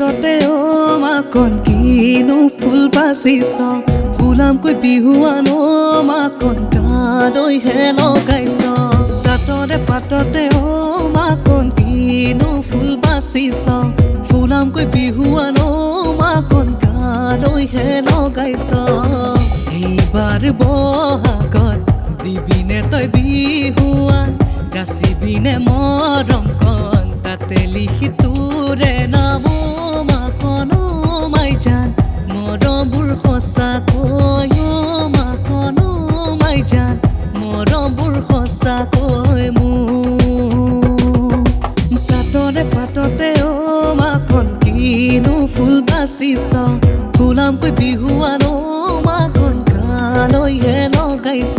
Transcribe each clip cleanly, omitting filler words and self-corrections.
পাততে ও মাকন কিনো ফুল বাচিছ ফুলামকৈ বিহুৱান ও মাকন গালৈ হে লগাইছ তাতৰে পাততে ও মাকন কিনো ফুল বাচিছ ফুলামকৈ বিহুৱান ও মাকন গালৈ হে লগাইছ এইবাৰ বহাগত দিবিনে তই বিহুৱান যাচিবিনে মৰম কণ তাতে লিখি তোৰে নাম মাকন মাই জান মৰমবোৰ সঁচাকৈ মাকন মাই জান মৰমবোৰ সঁচাকৈ মোৰ তাতৰে পাততে ও মাকন কিনো ফুল বাচিছ ফুলামকৈ বিহুৱান ও মাকন গালৈ হে লগাইছ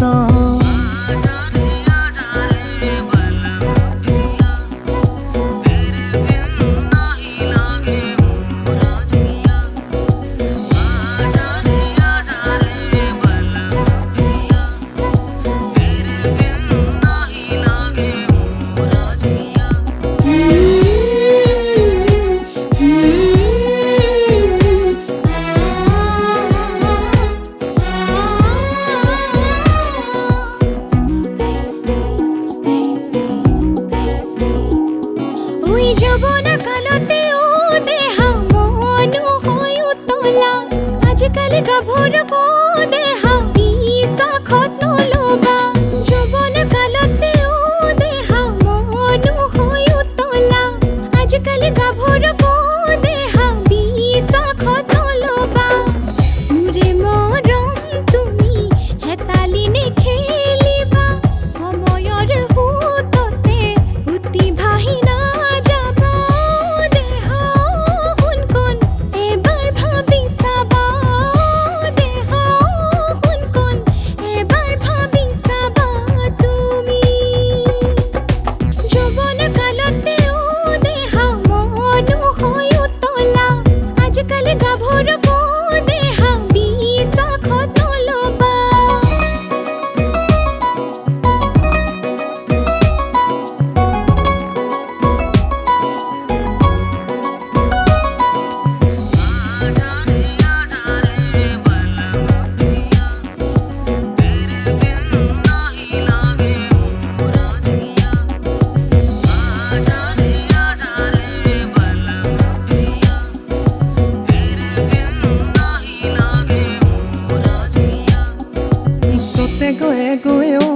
গয়ে গয়ে ও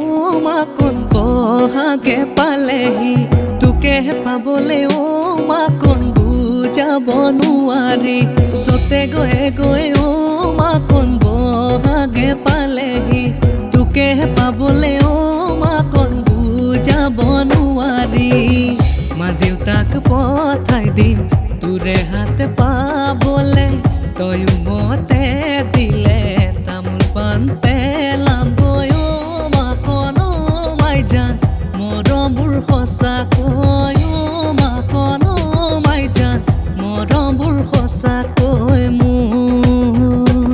মাকন বহাগে পালেহি তোকেহে পাবলে ও মাকন বুজাব নোৱাৰি সতে গয়ে গয়ে ও মাকন বহাগে পালেহি তোকেহে পাবলে ও মাকন বুজাব নোৱাৰি মা দেউতাক পঠাই দিম তোৰে হাতে পাবলে তয়ো মতে দিলে তামোল পাণ পেলাম মৰমবোৰ সঁচাকৈ মাকন মাই জান মৰমবোৰ সঁচাকৈ মোৰ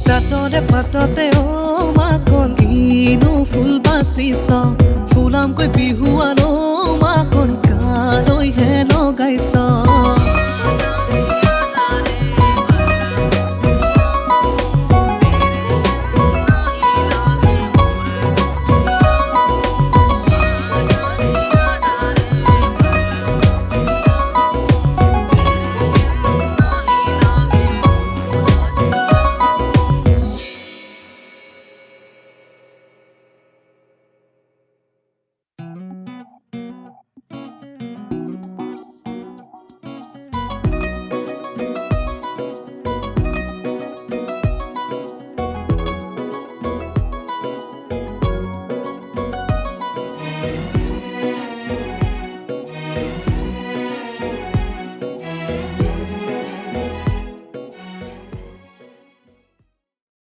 তাতৰে পাততে ও মাকন কিনো ফুল বাচিছ ফুলামকৈ বিহুৱান ও মাকন গালৈ হে লগাইছ